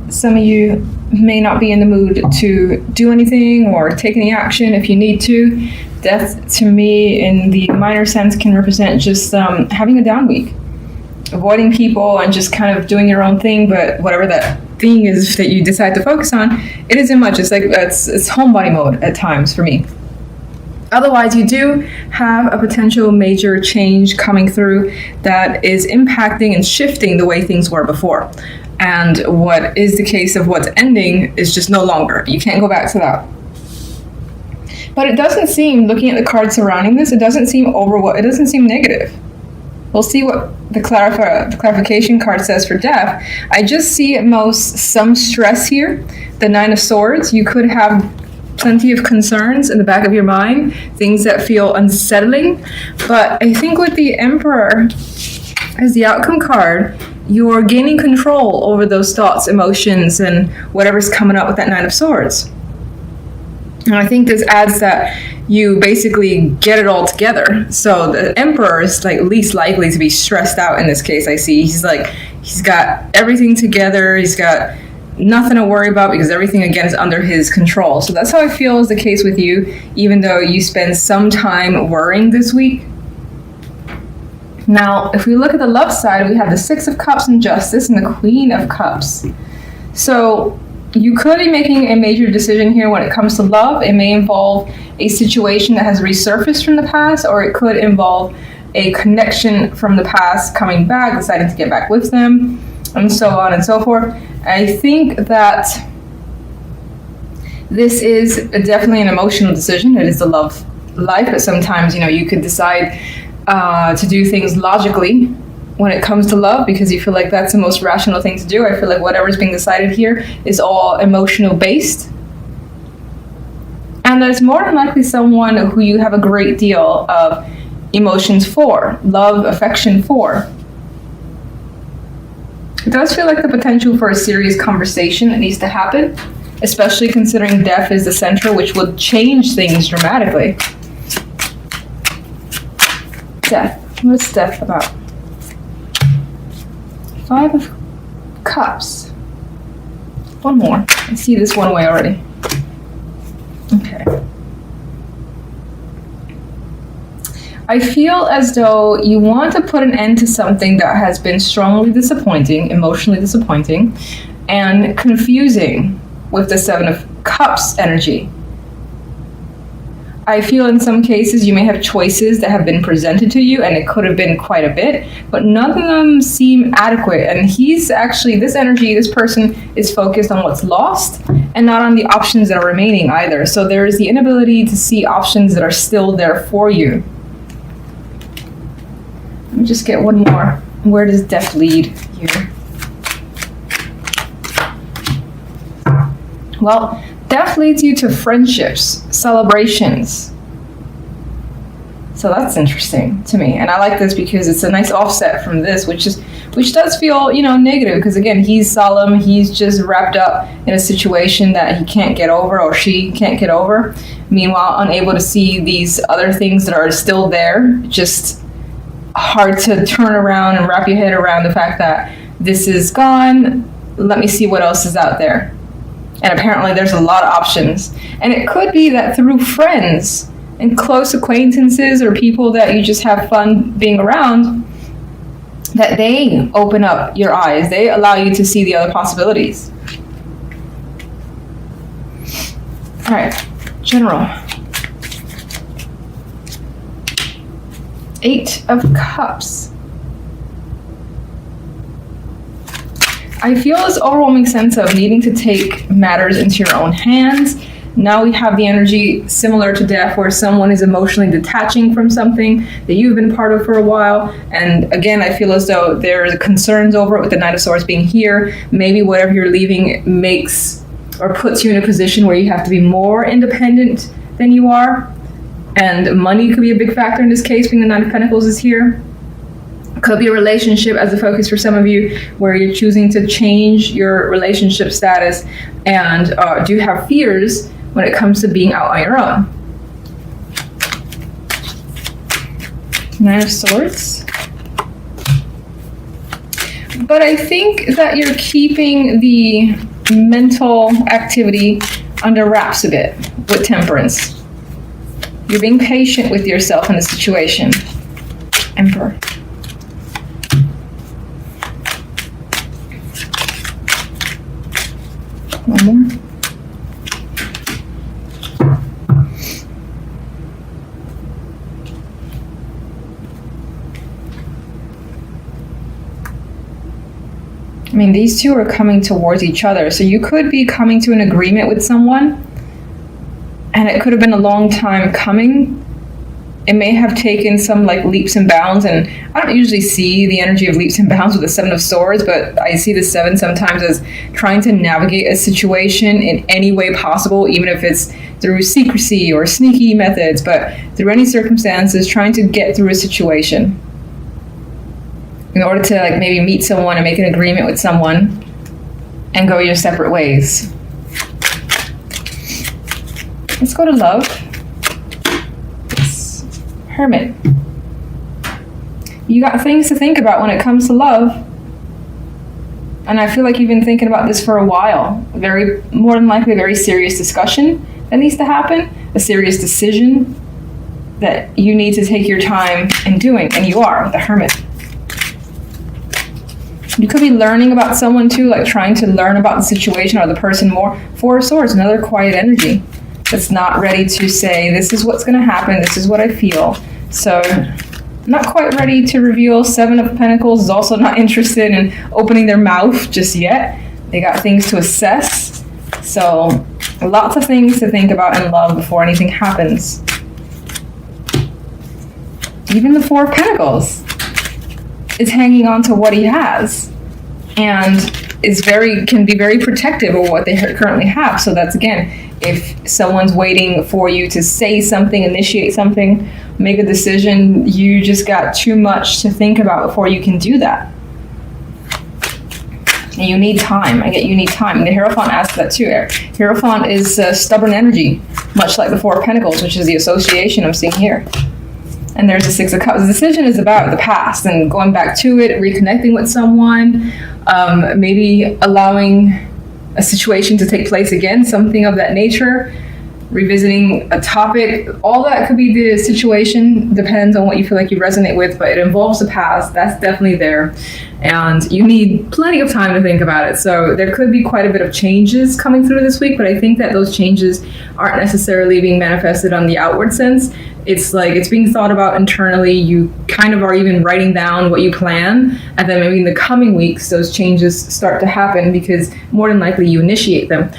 some of you may not be in the mood to do anything or take any action if you need to. Death, to me, in the minor sense, can represent just having a down week, avoiding people and just kind of doing your own thing. But whatever that thing is that you decide to focus on, it isn't much. It's like it's homebody mode at times for me. Otherwise, you do have a potential major change coming through that is impacting and shifting the way things were before. And what is the case of what's ending is just no longer. You can't go back to that. But it doesn't seem, looking at the cards surrounding this, it doesn't seem it doesn't seem negative. We'll see what the clarification card says for death. I just see at most some stress here. The Nine of Swords, you could have plenty of concerns in the back of your mind, things that feel unsettling. But I think with the Emperor as the outcome card, you're gaining control over those thoughts, emotions, and whatever's coming up with that Nine of Swords. And I think this adds that you basically get it all together. So the Emperor is like least likely to be stressed out in this case. I see he's got everything together. He's got nothing to worry about because everything again is under his control. So that's how I feel is the case with you, even though you spend some time worrying this week. Now, if we look at the love side, we have the Six of Cups and Justice and the Queen of Cups. So you could be making a major decision here when it comes to love. It may involve a situation that has resurfaced from the past, or it could involve a connection from the past coming back, deciding to get back with them, and so on and so forth. I think that this is definitely an emotional decision. It is the love life, but sometimes, you could decide to do things logically when it comes to love because you feel like that's the most rational thing to do. I feel like whatever's being decided here is all emotional based. And there's more than likely someone who you have a great deal of emotions for, love, affection for. It does feel like the potential for a serious conversation that needs to happen, especially considering death is the center, which will change things dramatically. Death. What's death about? Five of Cups. One more. I see this one way already. Okay. I feel as though you want to put an end to something that has been strongly disappointing, emotionally disappointing, and confusing with the Seven of Cups energy. I feel in some cases you may have choices that have been presented to you, and it could have been quite a bit, but none of them seem adequate. And this person is focused on what's lost and not on the options that are remaining either. So there is the inability to see options that are still there for you. Let me just get one more. Where does death lead here? Well, death leads you to friendships, celebrations. So that's interesting to me. And I like this because it's a nice offset from this, which does feel, negative. Because again, he's solemn. He's just wrapped up in a situation that he can't get over or she can't get over. Meanwhile, unable to see these other things that are still there. Just hard to turn around and wrap your head around the fact that this is gone. Let me see what else is out there. And apparently there's a lot of options. And it could be that through friends and close acquaintances or people that you just have fun being around, that they open up your eyes. They allow you to see the other possibilities. All right, General. Eight of Cups. I feel this overwhelming sense of needing to take matters into your own hands. Now we have the energy similar to death where someone is emotionally detaching from something that you've been part of for a while. And again, I feel as though there's concerns over it with the Knight of Swords being here. Maybe whatever you're leaving makes or puts you in a position where you have to be more independent than you are. And money could be a big factor in this case, being the Nine of Pentacles is here. Could be a relationship as a focus for some of you where you're choosing to change your relationship status and do have fears when it comes to being out on your own. Nine of Swords. But I think that you're keeping the mental activity under wraps a bit with Temperance. You're being patient with yourself in the situation. Emperor. One more. I mean, these two are coming towards each other. So you could be coming to an agreement with someone, and it could have been a long time coming. It may have taken some like leaps and bounds, and I don't usually see the energy of leaps and bounds with the Seven of Swords, but I see the Seven sometimes as trying to navigate a situation in any way possible, even if it's through secrecy or sneaky methods, but through any circumstances, trying to get through a situation in order to like maybe meet someone and make an agreement with someone and go your separate ways. Let's go to love. Hermit. You got things to think about when it comes to love. And I feel like you've been thinking about this for a while. More than likely, a very serious discussion that needs to happen. A serious decision that you need to take your time in doing. And you are, the Hermit. You could be learning about someone too, like trying to learn about the situation or the person more. Four of Swords, another quiet energy that's not ready to say, this is what's going to happen, this is what I feel. So, not quite ready to reveal. Seven of Pentacles is also not interested in opening their mouth just yet. They got things to assess. So, lots of things to think about in love before anything happens. Even the Four of Pentacles is hanging on to what he has and can be very protective of what they currently have. So that's, again, if someone's waiting for you to say something, initiate something, make a decision, you just got too much to think about before you can do that. And you need time. I get you need time. And the Hierophant asks that too. Hierophant is stubborn energy, much like the Four of Pentacles, which is the association I'm seeing here. And there's the Six of Cups. The decision is about the past and going back to it, reconnecting with someone, maybe allowing a situation to take place again, something of that nature, revisiting a topic. All that could be the situation, depends on what you feel like you resonate with, but it involves the past. That's definitely there. And you need plenty of time to think about it. So there could be quite a bit of changes coming through this week, but I think that those changes aren't necessarily being manifested on the outward sense. It's like it's being thought about internally. You kind of are even writing down what you plan, and then maybe in the coming weeks those changes start to happen because more than likely you initiate them.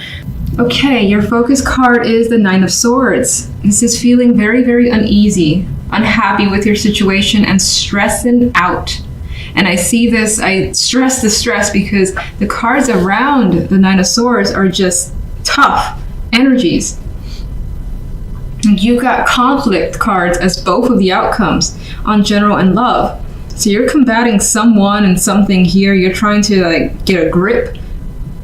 Okay, your focus card is the Nine of Swords. This is feeling very, very uneasy, unhappy with your situation, and stressing out. And I see this, I stress the stress because the cards around the Nine of Swords are just tough energies. You've got conflict cards as both of the outcomes on general and love. So you're combating someone and something here. You're trying to like get a grip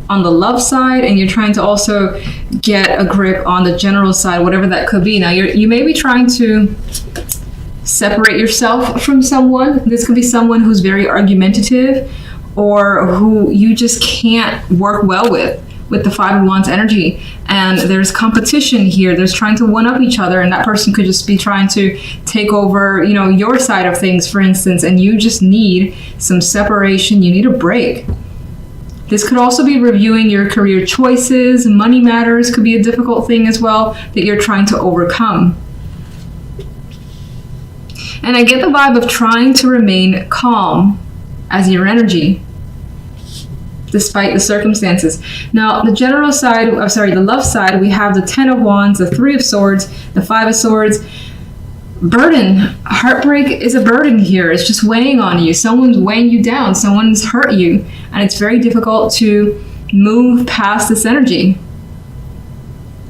on the love side, and you're trying to also get a grip on the general side, whatever that could be. Now you may be trying to separate yourself from someone. This could be someone who's very argumentative or who you just can't work well with the Five of Wands energy. And there's competition here. There's trying to one up each other, and that person could just be trying to take over, your side of things, for instance, and you just need some separation. You need a break. This could also be reviewing your career choices. Money matters could be a difficult thing as well that you're trying to overcome. And I get the vibe of trying to remain calm as your energy, despite the circumstances. Now, the love side, we have the Ten of Wands, the Three of Swords, the Five of Swords. Burden. Heartbreak is a burden here. It's just weighing on you. Someone's weighing you down. Someone's hurt you. And it's very difficult to move past this energy.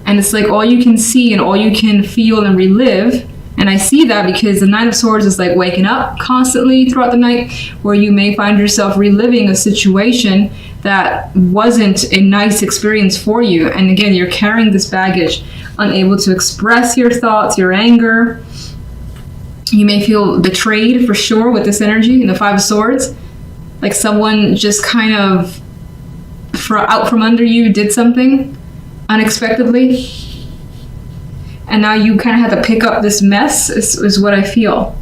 And it's like all you can see and all you can feel and relive. And I see that because the Nine of Swords is like waking up constantly throughout the night, where you may find yourself reliving a situation that wasn't a nice experience for you. And again, you're carrying this baggage, unable to express your thoughts, your anger. You may feel betrayed for sure with this energy in the Five of Swords. Like someone just kind of out from under you, did something unexpectedly, and now you kind of have to pick up this mess, is what I feel.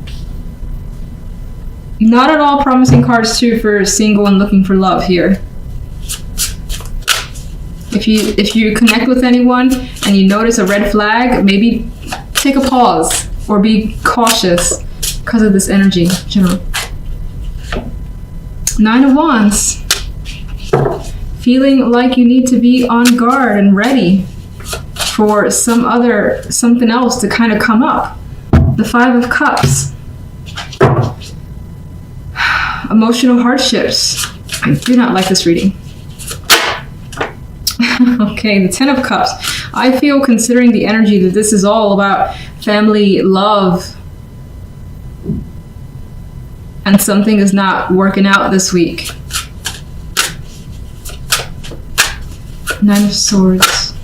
Not at all promising cards too for single and looking for love here. If you connect with anyone and you notice a red flag, maybe take a pause or be cautious because of this energy, General. 9 of Wands. Feeling like you need to be on guard and ready for something else to kind of come up. The 5 of Cups. Emotional hardships. I do not like this reading. Okay, the 10 of Cups. I feel, considering the energy, that this is all about family, love, and something is not working out this week. 9 of Swords.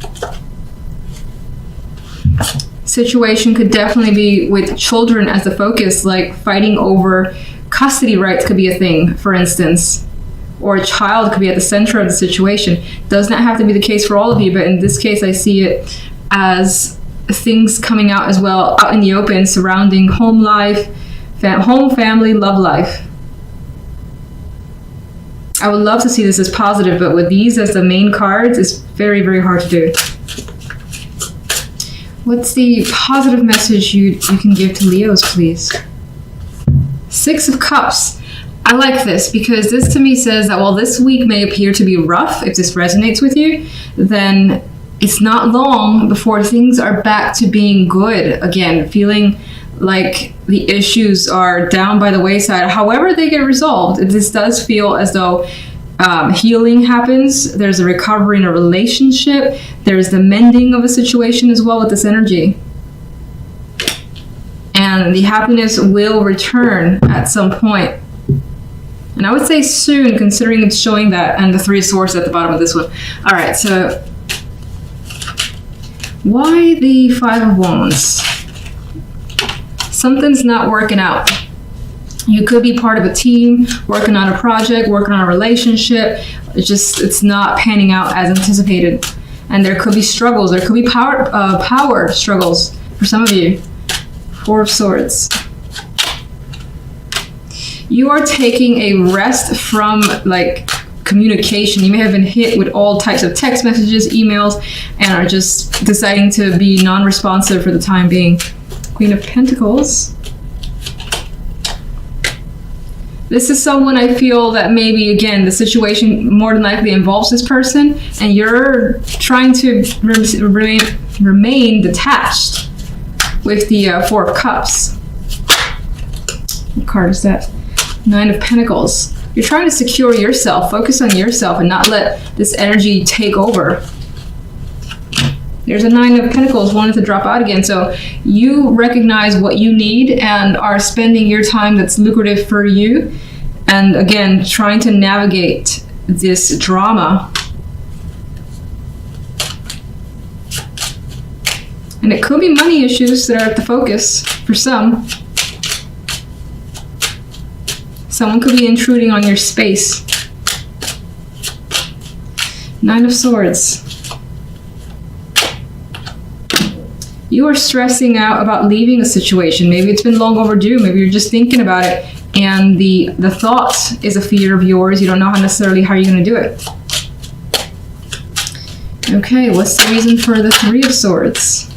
Situation could definitely be with children as the focus, like fighting over custody rights could be a thing, for instance. Or a child could be at the center of the situation. Does not have to be the case for all of you, but in this case I see it as things coming out as well, out in the open, surrounding home life, home, family, love life. I would love to see this as positive, but with these as the main cards, it's very, very hard to do. What's the positive message you can give to Leos, please? 6 of Cups. I like this because this to me says that while this week may appear to be rough, if this resonates with you, then it's not long before things are back to being good again, feeling like the issues are down by the wayside. However they get resolved, this does feel as though healing happens. There's a recovery in a relationship. There's the mending of a situation as well with this energy. And the happiness will return at some point. And I would say soon, considering it's showing that, and the 3 of Swords at the bottom of this one. All right, so why the 5 of Wands? Something's not working out. You could be part of a team, working on a project, working on a relationship. It's not panning out as anticipated. And there could be struggles. There could be power struggles for some of you. 4 of Swords. You are taking a rest from like communication. You may have been hit with all types of text messages, emails, and are just deciding to be non-responsive for the time being. Queen of Pentacles. This is someone I feel that maybe, again, the situation more than likely involves this person, and you're trying to remain detached with the 4 of Cups. What card is that? 9 of Pentacles. You're trying to secure yourself, focus on yourself, and not let this energy take over. There's a 9 of Pentacles wanting to drop out again. So you recognize what you need and are spending your time that's lucrative for you. And again, trying to navigate this drama. And it could be money issues that are at the focus for some. Someone could be intruding on your space. 9 of Swords. You are stressing out about leaving a situation. Maybe it's been long overdue. Maybe you're just thinking about it. And the thought is a fear of yours. You don't know necessarily how you're going to do it. Okay, what's the reason for the 3 of Swords?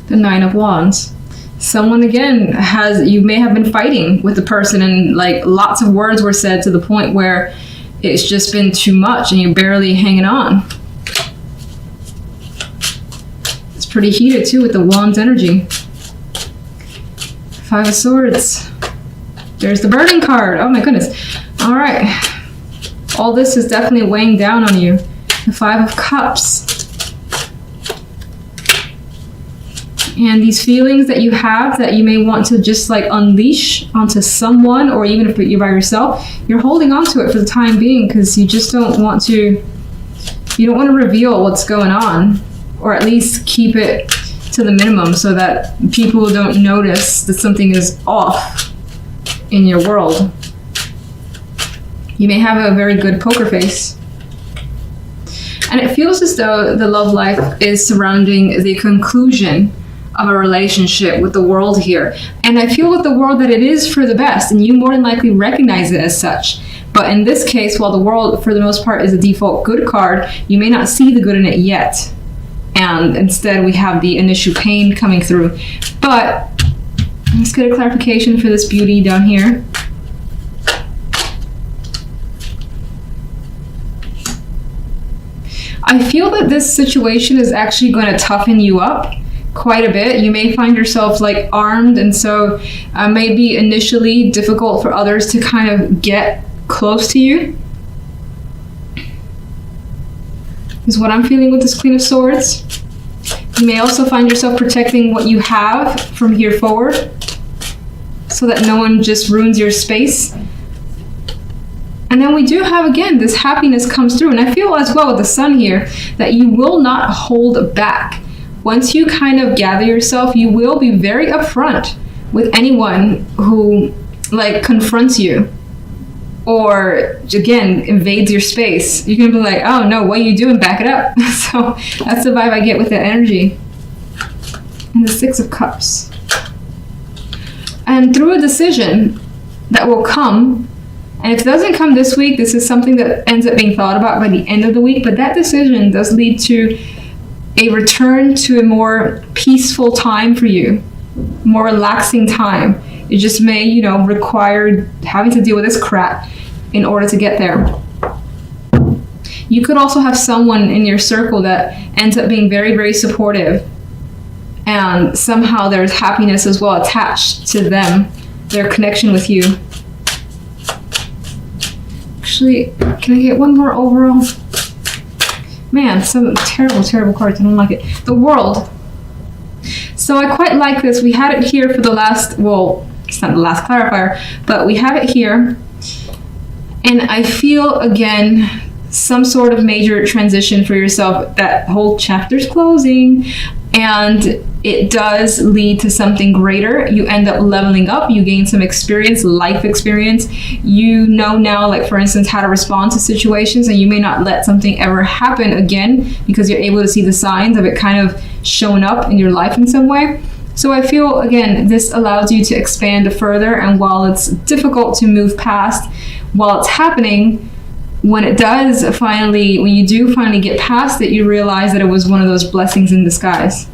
The 9 of Wands. Someone again you may have been fighting with the person, and like lots of words were said to the point where it's just been too much and you're barely hanging on. It's pretty heated too with the Wands energy. 5 of Swords. There's the burning card. Oh my goodness. All right. All this is definitely weighing down on you. The 5 of Cups. And these feelings that you have that you may want to just like unleash onto someone, or even if you're by yourself, you're holding on to it for the time being because you just don't want to, you don't want to reveal what's going on, or at least keep it to the minimum so that people don't notice that something is off in your world. You may have a very good poker face. And it feels as though the love life is surrounding the conclusion of a relationship with the world here. And I feel with the world that it is for the best, and you more than likely recognize it as such. But in this case, while the world for the most part is a default good card, you may not see the good in it yet. And instead we have the initial pain coming through. But let's get a clarification for this beauty down here. I feel that this situation is actually going to toughen you up quite a bit. You may find yourself like armed, and so may be initially difficult for others to kind of get close to you, is what I'm feeling with this Queen of Swords. You may also find yourself protecting what you have from here forward so that no one just ruins your space. And then we do have, again, this happiness comes through. And I feel as well with the Sun here that you will not hold back. Once you kind of gather yourself, you will be very upfront with anyone who like confronts you or, again, invades your space. You're going to be like, oh no, what are you doing? Back it up. So that's the vibe I get with that energy. And the Six of Cups. And through a decision that will come, and if it doesn't come this week, this is something that ends up being thought about by the end of the week, but that decision does lead to a return to a more peaceful time for you, more relaxing time. It just may, you know, require having to deal with this crap in order to get there. You could also have someone in your circle that ends up being very, very supportive, and somehow there's happiness as well attached to them, their connection with you. Actually, can I get one more overall? Man, some terrible, terrible cards. I don't like it. The World. So I quite like this. We had it here for the last, well, it's not the last clarifier, but we have it here. And I feel, again, some sort of major transition for yourself. That whole chapter's closing, and it does lead to something greater. You end up leveling up, you gain some experience, life experience. You know now, like for instance, how to respond to situations, and you may not let something ever happen again because you're able to see the signs of it kind of showing up in your life in some way. So I feel, again, this allows you to expand further, and while it's difficult to move past, while it's happening, when it does finally, when you do finally get past it, you realize that it was one of those blessings in disguise.